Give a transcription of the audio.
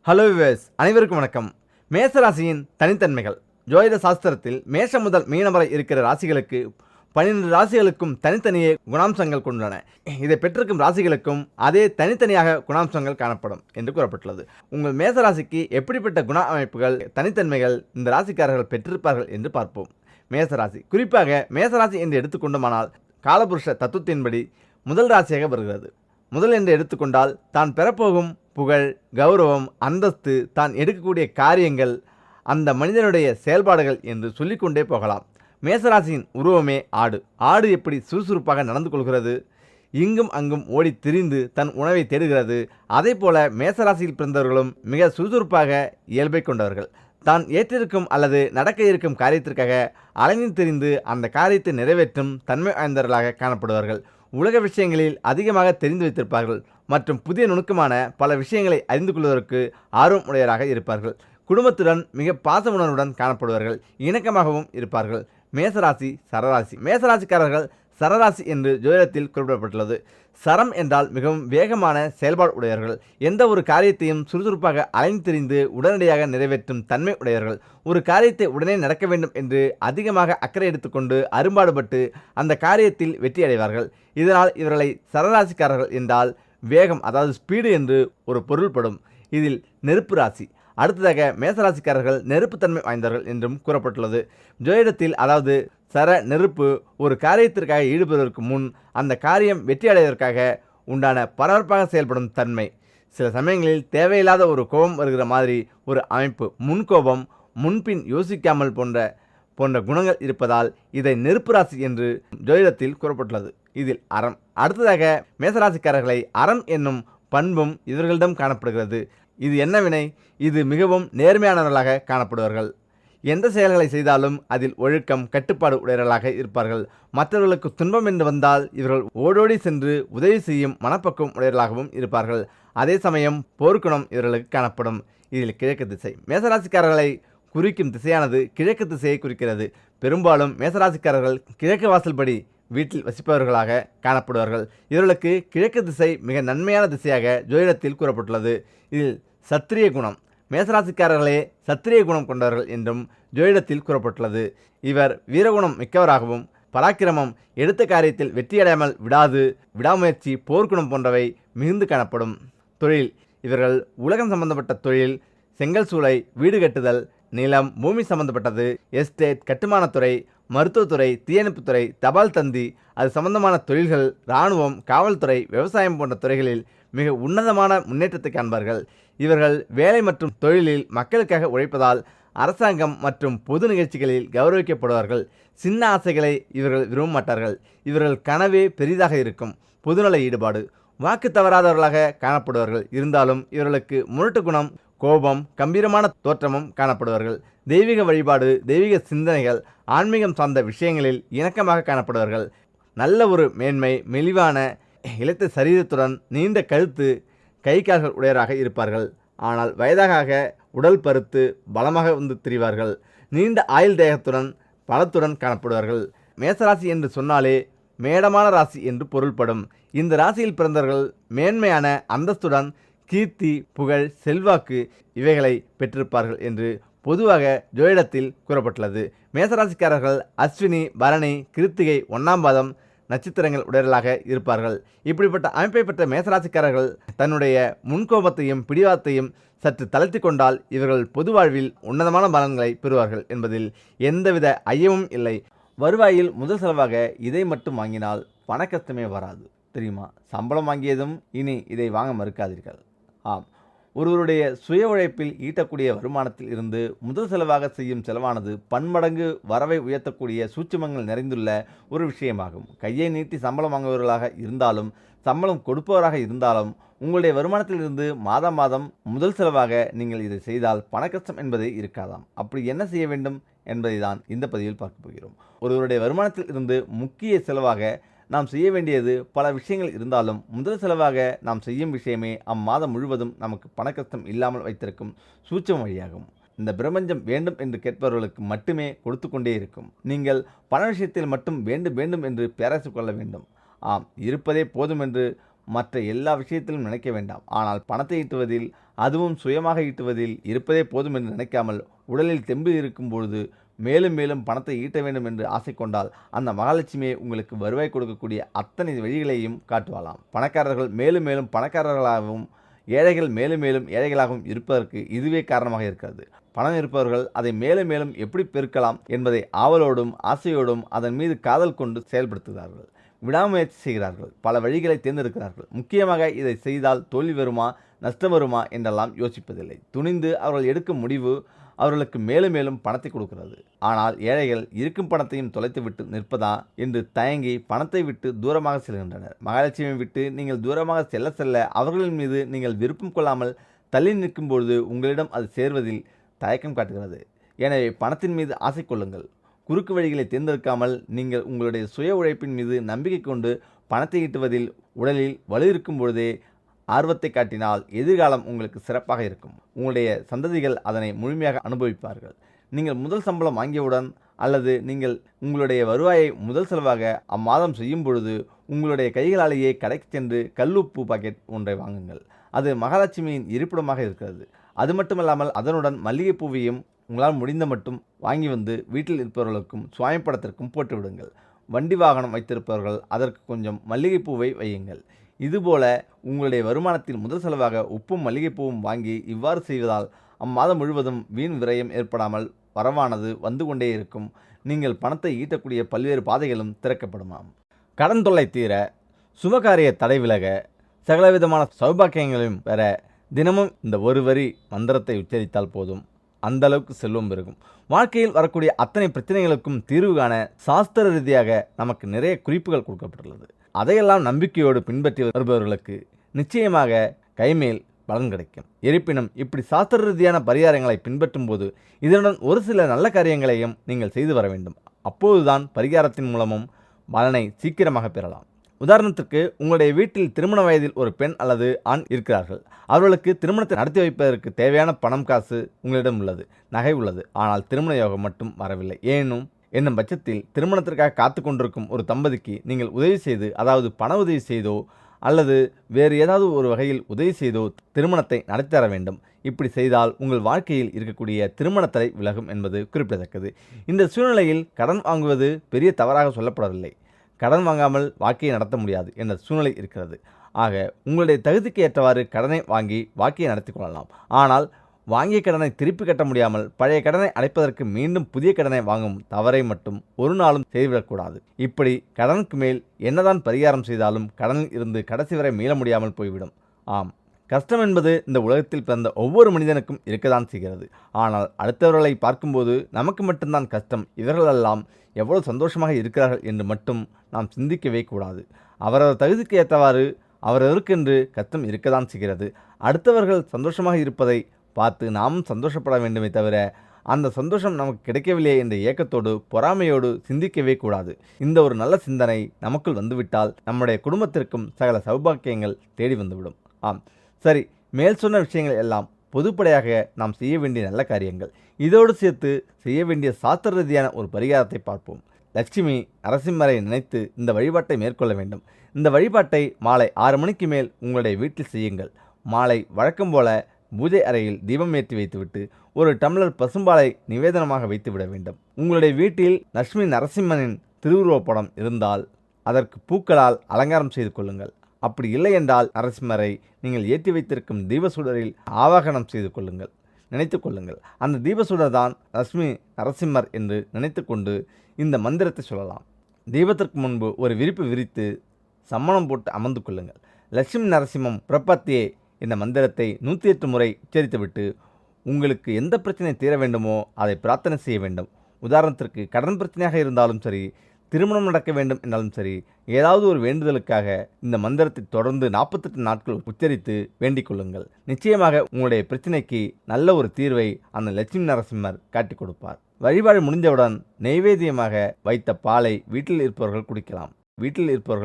Hello viewers, அனைவருக்கும் வணக்கம். மேசராசியின் தனித்தன்மைகள். ஜோதிட சாஸ்திரத்தில் மேஷம் முதல் மீனம் வரை இருக்கிற ராசிகளுக்கு 12 ராசிகளுக்கும் தனித்தனியே குணாம்சங்கள் கொண்டுள்ளன. இதை பெற்றிருக்கும் ராசிகளுக்கும் அதே தனித்தனியாக குணாம்சங்கள் காணப்படும் என்று கூறப்பட்டுள்ளது. உங்கள் மேசராசிக்கு எப்படிப்பட்ட குண அமைப்புகள், தனித்தன்மைகள் இந்த ராசிக்காரர்கள் பெற்றிருப்பார்கள் என்று பார்ப்போம். மேசராசி, குறிப்பாக மேசராசி என்று எடுத்துக்கொண்டோமானால் காலபுருஷ தத்துவத்தின்படி முதல் ராசியாக வருகிறது. முதல் என்று எடுத்துக்கொண்டால் தான் பெறப்போகும் புகழ், கௌரவம், அந்தஸ்து, தான் எடுக்கக்கூடிய காரியங்கள், அந்த மனிதனுடைய செயல்பாடுகள் என்று சொல்லிக்கொண்டே போகலாம். மேசராசியின் உருவமே ஆடு. ஆடு எப்படி சுறுசுறுப்பாக நடந்து கொள்கிறது, இங்கும் அங்கும் ஓடி திரிந்து தன் உணவை தேடுகிறது. அதே போல மேசராசியில் பிறந்தவர்களும் மிக சுறுசுறுப்பாக இயல்பை கொண்டவர்கள். தான் ஏற்றிருக்கும் அல்லது நடக்க இருக்கும் காரியத்திற்காக அலைந்து திரிந்து அந்த காரியத்தை நிறைவேற்றும் தன்மை வாய்ந்தவர்களாக காணப்படுவார்கள். உலக விஷயங்களில் அதிகமாக தெரிந்து வைத்திருப்பார்கள் மற்றும் புதிய நுணுக்கமான பல விஷயங்களை அறிந்து கொள்வதற்கு ஆர்வம் உடையவராக இருப்பார்கள். குடும்பத்துடன் மிக பாச உணர்வுடன் காணப்படுவார்கள். இணக்கமாகவும் இருப்பார்கள். மேசராசி சரராசி. மேசராசிக்காரர்கள் சரராசி என்று ஜோதிடத்தில் குறிப்பிடப்பட்டுள்ளது. சரம் என்றால் மிகவும் வேகமான செயல்பாடு உடையவர்கள். எந்த ஒரு காரியத்தையும் சுறுசுறுப்பாக அலைந்து திரிந்து உடனடியாக நிறைவேற்றும் தன்மை உடையவர்கள். ஒரு காரியத்தை உடனே நடக்க வேண்டும் என்று அதிகமாக அக்கறை எடுத்துக்கொண்டு அரும்பாடுபட்டு அந்த காரியத்தில் வெற்றி அடைவார்கள். இதனால் இவர்களை சரராசிக்காரர்கள் என்றால் வேகம், அதாவது ஸ்பீடு என்று ஒரு பொருள்படும். இதில் நெருப்பு ராசி. அடுத்ததாக மேசராசிக்காரர்கள் நெருப்புத்தன்மை வாய்ந்தவர்கள் என்றும் கூறப்பட்டுள்ளது. ஜோதிடத்தில் அதாவது சர நெருப்பு ஒரு காரியத்திற்காக ஈடுபடுவதற்கு முன் அந்த காரியம் வெற்றி அடைவதற்காக உண்டான பரபரப்பாக செயல்படும் தன்மை. சில சமயங்களில் தேவையில்லாத ஒரு கோபம் வருகிற மாதிரி ஒரு அமைப்பு, முன்கோபம், முன்பின் யோசிக்காமல் போன்ற குணங்கள் இருப்பதால் இதை நெருப்பு ராசி என்று ஜோதிடத்தில் கூறப்பட்டுள்ளது. இதில் அறம். அடுத்ததாக மேசராசிக்காரர்களை அறம் என்னும் பண்பும் இவர்களிடம் காணப்படுகிறது. இது என்ன வினை? இது மிகவும் நேர்மையானவர்களாக காணப்படுவார்கள். எந்த செயல்களை செய்தாலும் அதில் ஒழுக்கம், கட்டுப்பாடு உடையவர்களாக இருப்பார்கள். மற்றவர்களுக்கு துன்பம் என்று வந்தால் இவர்கள் ஓடோடி சென்று உதவி செய்யும் மனப்பக்குவம் உடையவர்களாகவும் இருப்பார்கள். அதே சமயம் போர்க்குணம் இவர்களுக்கு காணப்படும். இதில் கிழக்கு திசை. மேசராசிக்காரர்களை குறிக்கும் திசையானது கிழக்கு திசையை குறிக்கிறது. பெரும்பாலும் மேசராசிக்காரர்கள் கிழக்கு வாசல்படி வீட்டில் வசிப்பவர்களாக காணப்படுவார்கள். இவர்களுக்கு கிழக்கு திசை மிக நன்மையான திசையாக ஜோதிடத்தில் கூறப்பட்டுள்ளது. இதில் சத்திரிய குணம். மேசராசிக்காரர்களே சத்திரிய குணம் கொண்டவர்கள் என்றும் ஜோதிடத்தில் கூறப்பட்டுள்ளது. இவர் வீரகுணம் மிக்கவராகவும் பராக்கிரமம், எடுத்த காரியத்தில் வெற்றியடையாமல் விடாமுயற்சி, போர்க்குணம் போன்றவை மிகுந்து காணப்படும். தொழில். இவர்கள் உலகம் சம்பந்தப்பட்ட தொழில், செங்கல் சூளை, வீடு கட்டுதல், நிலம், பூமி சம்பந்தப்பட்டது, எஸ்டேட், கட்டுமானத்துறை, மருத்துவத்துறை, தீயணைப்புத்துறை, தபால் தந்தி, அது சம்பந்தமான தொழில்கள், இராணுவம், காவல்துறை, விவசாயம் போன்ற துறைகளில் மிக உன்னதமான முன்னேற்றத்தை காண்பார்கள். இவர்கள் வேலை மற்றும் தொழிலில் மக்களுக்காக உழைப்பதால் அரசாங்கம் மற்றும் பொது நிகழ்ச்சிகளில் கௌரவிக்கப்படுவார்கள். சின்ன ஆசைகளை இவர்கள் விரும்ப மாட்டார்கள். இவர்கள் கனவே பெரிதாக இருக்கும். பொதுநல ஈடுபாடு. வாக்கு தவறாதவர்களாக காணப்படுவார்கள். இருந்தாலும் இவர்களுக்கு முரட்டு குணம், கோபம், கம்பீரமான தோற்றமும் காணப்படுவார்கள். தெய்வீக வழிபாடு, தெய்வீக சிந்தனைகள், ஆன்மீகம் சார்ந்த விஷயங்களில் இணக்கமாக காணப்படுவார்கள். நல்ல ஒரு மேன்மை, மெலிவான இளைத்த சரீரத்துடன் நீண்ட கழுத்து, கை கால்கள் உடையவராக இருப்பார்கள். ஆனால் வயதாக உடல் பருத்து பலமாக வந்து திரிவார்கள். நீண்ட ஆயுள் தேகத்துடன் பலத்துடன் காணப்படுவார்கள். மேசராசி என்று சொன்னாலே மேடமான ராசி என்று பொருள்படும். இந்த ராசியில் பிறந்தவர்கள் மேன்மையான அந்தஸ்துடன் கீர்த்தி, புகழ், செல்வாக்கு இவைகளை பெற்றிருப்பார்கள் என்று பொதுவாக ஜோதிடத்தில் கூறப்பட்டுள்ளது. மேசராசிக்காரர்கள் அஸ்வினி, பரணி, கிருத்திகை, 1ஆம் பாதம் நட்சத்திரங்கள் உடையவர்களாக இருப்பார்கள். இப்படிப்பட்ட அமைப்பை பெற்ற மேசராசிக்காரர்கள் தன்னுடைய முன்கோபத்தையும் பிடிவாதத்தையும் சற்று தளர்த்தி கொண்டால் இவர்கள் பொது வாழ்வில் உன்னதமான பலன்களை பெறுவார்கள் என்பதில் எந்தவித ஐயமும் இல்லை. வருவாயில் முதல் செலவாக இதை மட்டும் வாங்கினால் பண கஷ்டமே வராது. தெரியுமா? சம்பளம் வாங்கியதும் இனி இதை வாங்க மறுக்காதீர்கள். ஆம், ஒருவருடைய சுய உழைப்பில் ஈட்டக்கூடிய வருமானத்தில் இருந்து முதல் செலவாக செய்யும் செலவானது பன்மடங்கு வரவை உயர்த்தக்கூடிய சூட்சுமங்கள் நிறைந்துள்ள ஒரு விஷயமாகும். கையை நீட்டி சம்பளம் வாங்குபவர்களாக இருந்தாலும் சம்பளம் கொடுப்பவராக இருந்தாலும் உங்களுடைய வருமானத்திலிருந்து மாதம் மாதம் முதல் செலவாக நீங்கள் இதை செய்தால் பண கஷ்டம் என்பதே இருக்காதாம். அப்படி என்ன செய்ய வேண்டும் என்பதை தான் இந்த பதிவில் பார்க்க போகிறோம். ஒருவருடைய வருமானத்தில் இருந்து முக்கிய செலவாக நாம் செய்ய வேண்டியது பல விஷயங்கள் இருந்தாலும் முதல் செலவாக நாம் செய்யும் விஷயமே அம்மாதம் முழுவதும் நமக்கு பண கஷ்டம் இல்லாமல் வைத்திருக்கும் சூட்சம வழியாகும். இந்த பிரபஞ்சம் வேண்டும் என்று கேட்பவர்களுக்கு மட்டுமே கொடுத்து கொண்டே இருக்கும். நீங்கள் பண விஷயத்தில் மட்டும் வேண்டும் வேண்டும் என்று பேராசை கொள்ள வேண்டும். ஆம், இருப்பதே போதும் என்று மற்ற எல்லா விஷயத்திலும் நினைக்க வேண்டாம். ஆனால் பணத்தை ஈட்டுவதில், அதுவும் சுயமாக ஈட்டுவதில் இருப்பதே போதும் என்று நினைக்காமல், உடலில் தெம்பு இருக்கும் பொழுது மேலும் மேலும் பணத்தை ஈட்ட வேண்டும் என்று ஆசை கொண்டால் அந்த மகாலட்சுமியை உங்களுக்கு வருவாய் கொடுக்கக்கூடிய அத்தனை வழிகளையும் காட்டுவாளாம். பணக்காரர்கள் மேலும் மேலும் பணக்காரர்களாகவும், ஏழைகள் மேலும் மேலும் ஏழைகளாகவும் இருப்பதற்கு இதுவே காரணமாக இருக்கிறது. பணம் இருப்பவர்கள் அதை மேலும் மேலும் எப்படி பெருக்கலாம் என்பதை ஆவலோடும் ஆசையோடும் அதன் மீது காதல் கொண்டு செயல்படுத்துகிறார்கள். விடாமுயற்சி செய்கிறார்கள். பல வழிகளை தேர்ந்தெடுக்கிறார்கள். முக்கியமாக இதை செய்தால் தோல்வி வருமா, நஷ்டம் வருமா என்றெல்லாம் யோசிப்பதில்லை. துணிந்து அவர்கள் எடுக்கும் முடிவு அவர்களுக்கு மேலும் மேலும் பணத்தை கொடுக்கிறது. ஆனால் ஏழைகள் இருக்கும் பணத்தையும் தொலைத்துவிட்டு நிற்பதா என்று தயங்கி பணத்தை விட்டு தூரமாக செல்கின்றனர். மகாலட்சுமியை விட்டு நீங்கள் தூரமாக செல்ல செல்ல அவர்களின் மீது நீங்கள் விருப்பம் கொள்ளாமல் தள்ளி நிற்கும் பொழுது உங்களிடம் அது சேர்வதில் தயக்கம் காட்டுகிறது. எனவே பணத்தின் மீது ஆசை கொள்ளுங்கள். குறுக்கு வழிகளை தேர்ந்தெடுக்காமல் நீங்கள் உங்களுடைய சுய உழைப்பின் மீது நம்பிக்கை கொண்டு பணத்தை ஈட்டுவதில் உடலில் வலு இருக்கும் பொழுதே ஆர்வத்தை காட்டினால் எதிர்காலம் உங்களுக்கு சிறப்பாக இருக்கும். உங்களுடைய சந்ததிகள் அதனை முழுமையாக அனுபவிப்பார்கள். நீங்கள் முதல் சம்பளம் வாங்கியவுடன் அல்லது நீங்கள் உங்களுடைய வருவாயை முதல் செலவாக அம்மாதம் செய்யும் பொழுது உங்களுடைய கைகளாலேயே கடைக்கு சென்று கல்லுப்பு பாக்கெட் ஒன்றை வாங்குங்கள். அது மகாலட்சுமியின் இருப்பிடமாக இருக்கிறது. அது மட்டுமல்லாமல் அதனுடன் மல்லிகைப்பூவையும் உங்களால் முடிந்த மட்டும் வாங்கி வந்து வீட்டில் இருப்பவர்களுக்கும் சுவாமி படத்திற்கும் போட்டு விடுங்கள். வண்டி வாகனம் வைத்திருப்பவர்கள் அதற்கு கொஞ்சம் மல்லிகைப்பூவை வையுங்கள். இதுபோல உங்களுடைய வருமானத்தில் முதல் செலவாக உப்பும் மல்லிகைப்பூவும் வாங்கி இவ்வாறு செய்வதால் அம்மாதம் முழுவதும் வீண் விரயம் ஏற்படாமல் வரவானது வந்து கொண்டே இருக்கும். நீங்கள் பணத்தை ஈட்டக்கூடிய பல்வேறு பாதைகளும் திறக்கப்படுமாம். கடன் தொல்லை தீர, சுபகாரிய தடை விலக, சகலவிதமான சௌபாக்கியங்களையும் பெற தினமும் இந்த ஒரு வரி மந்திரத்தை உச்சரித்தால் போதும். அந்த அளவுக்கு செல்வம் பெருகும். வாழ்க்கையில் வரக்கூடிய அத்தனை பிரச்சனைகளுக்கும் தீர்வு காண சாஸ்திர ரீதியாக நமக்கு நிறைய குறிப்புகள் கொடுக்கப்பட்டுள்ளது. அதையெல்லாம் நம்பிக்கையோடு பின்பற்றி வருபவர்களுக்கு நிச்சயமாக கைமேல் பலன் கிடைக்கும். இருப்பினும் இப்படி சாஸ்திர ரீதியான பரிகாரங்களை பின்பற்றும் போது இதனுடன் ஒரு சில நல்ல காரியங்களையும் நீங்கள் செய்து வர வேண்டும். அப்போதுதான் பரிகாரத்தின் மூலமும் பலனை சீக்கிரமாக பெறலாம். உதாரணத்திற்கு, உங்களுடைய வீட்டில் திருமண வயதில் ஒரு பெண் அல்லது ஆண் இருக்கிறார்கள். அவர்களுக்கு திருமணத்தை நடத்தி வைப்பதற்கு தேவையான பணம் காசு உங்களிடம் உள்ளது, நகை உள்ளது. ஆனால் திருமண யோகம் மட்டும் வரவில்லை என்னும் பட்சத்தில் திருமணத்திற்காக காத்து கொண்டிருக்கும் ஒரு தம்பதிக்கு நீங்கள் உதவி செய்து, அதாவது பண உதவி செய்தோ அல்லது வேறு ஏதாவது ஒரு வகையில் உதவி செய்தோ திருமணத்தை நடத்தி தர வேண்டும். இப்படி செய்தால் உங்கள் வாழ்க்கையில் இருக்கக்கூடிய திருமண தடை விலகும் என்பது குறிப்பிடத்தக்கது. இந்த சூழ்நிலையில் கடன் வாங்குவது பெரிய தவறாக சொல்லப்படவில்லை. கடன் வாங்காமல் வாழ்க்கையை நடத்த முடியாது என்ற சூழ்நிலை இருக்கிறது. ஆக உங்களுடைய தகுதிக்கு ஏற்றவாறு கடனை வாங்கி வாழ்க்கையை நடத்தி கொள்ளலாம். ஆனால் வாங்கிய கடனை திருப்பி கட்ட முடியாமல் பழைய கடனை அடைப்பதற்கு மீண்டும் புதிய கடனை வாங்கும் தவறை மட்டும் ஒரு நாளும் செய்துவிடக்கூடாது. இப்படி கடனுக்கு மேல் என்னதான் பரிகாரம் செய்தாலும் கடனில் இருந்து கடைசி வரை மீள முடியாமல் போய்விடும். ஆம், கஷ்டம் என்பது இந்த உலகத்தில் பிறந்த ஒவ்வொரு மனிதனுக்கும் இருக்கத்தான் செய்கிறது. ஆனால் அடுத்தவர்களை பார்க்கும்போது நமக்கு மட்டும்தான் கஷ்டம், இவர்களெல்லாம் எவ்வளவு சந்தோஷமாக இருக்கிறார்கள் என்று மட்டும் நாம் சிந்திக்கவே கூடாது. அவரவர் தகுதிக்கு ஏற்றவாறு அவரவருக்கென்று கஷ்டம் இருக்கத்தான் செய்கிறது. அடுத்தவர்கள் சந்தோஷமாக இருப்பதை பார்த்து நாமும் சந்தோஷப்பட வேண்டுமே தவிர அந்த சந்தோஷம் நமக்கு கிடைக்கவில்லையே என்ற ஏக்கத்தோடு பொறாமையோடு சிந்திக்கவே கூடாது. இந்த ஒரு நல்ல சிந்தனை நமக்குள் வந்துவிட்டால் நம்முடைய குடும்பத்திற்கும் சகல சௌபாக்கியங்கள் தேடி வந்துவிடும். ஆம், சரி, மேல் சொன்ன விஷயங்கள் எல்லாம் பொதுப்படையாக நாம் செய்ய வேண்டிய நல்ல காரியங்கள். இதோடு சேர்த்து செய்ய வேண்டிய சாஸ்திர ரீதியான ஒரு பரிகாரத்தை பார்ப்போம். லட்சுமி நரசிம்மரை நினைத்து இந்த வழிபாட்டை மேற்கொள்ள வேண்டும். இந்த வழிபாட்டை மாலை 6 மணிக்கு மேல் உங்களுடைய வீட்டில் செய்யுங்கள். மாலை வழக்கம் போல பூஜை அறையில் தீபம் ஏற்றி வைத்துவிட்டு ஒரு டம்ளர் பசும்பாலை நிவேதனமாக வைத்துவிட வேண்டும். உங்களுடைய வீட்டில் லட்சுமி நரசிம்மனின் திருவுருவப் படம் இருந்தால் அதற்கு பூக்களால் அலங்காரம் செய்து கொள்ளுங்கள். அப்படி இல்லை என்றால் நரசிம்மரை நீங்கள் ஏற்றி வைத்திருக்கும் தீபசுடரில் ஆவாகனம் செய்து கொள்ளுங்கள், நினைத்து கொள்ளுங்கள். அந்த தீபசுடர் தான் லட்சுமி நரசிம்மர் என்று நினைத்து கொண்டு இந்த மந்திரத்தை சொல்லலாம். தீபத்திற்கு முன்பு ஒரு விரிப்பு விரித்து சம்மணம் போட்டு அமர்ந்து கொள்ளுங்கள். லட்சுமி நரசிம்மம் பிரபத்தியே இந்த மந்திரத்தை 108 முறை உச்சரித்துவிட்டு உங்களுக்கு எந்த பிரச்சனை தீர வேண்டுமோ அதை பிரார்த்தனை செய்ய வேண்டும். உதாரணத்திற்கு கடன் பிரச்சனையாக இருந்தாலும் சரி, திருமணம் நடக்க வேண்டும் என்றாலும் சரி, ஏதாவது ஒரு வேண்டுதலுக்காக இந்த மந்திரத்தை தொடர்ந்து 48 நாட்கள் உச்சரித்து வேண்டிக் கொள்ளுங்கள். நிச்சயமாக உங்களுடைய பிரச்சனைக்கு நல்ல ஒரு தீர்வை அந்த லட்சுமி நரசிம்மர் காட்டிக் கொடுப்பார். வழிபாடு முடிந்தவுடன் நெய்வேத்தியமாக வைத்த பாலை வீட்டில் இருப்பவர்கள் குடிக்கலாம். வீட்டில் இருப்பவர்கள்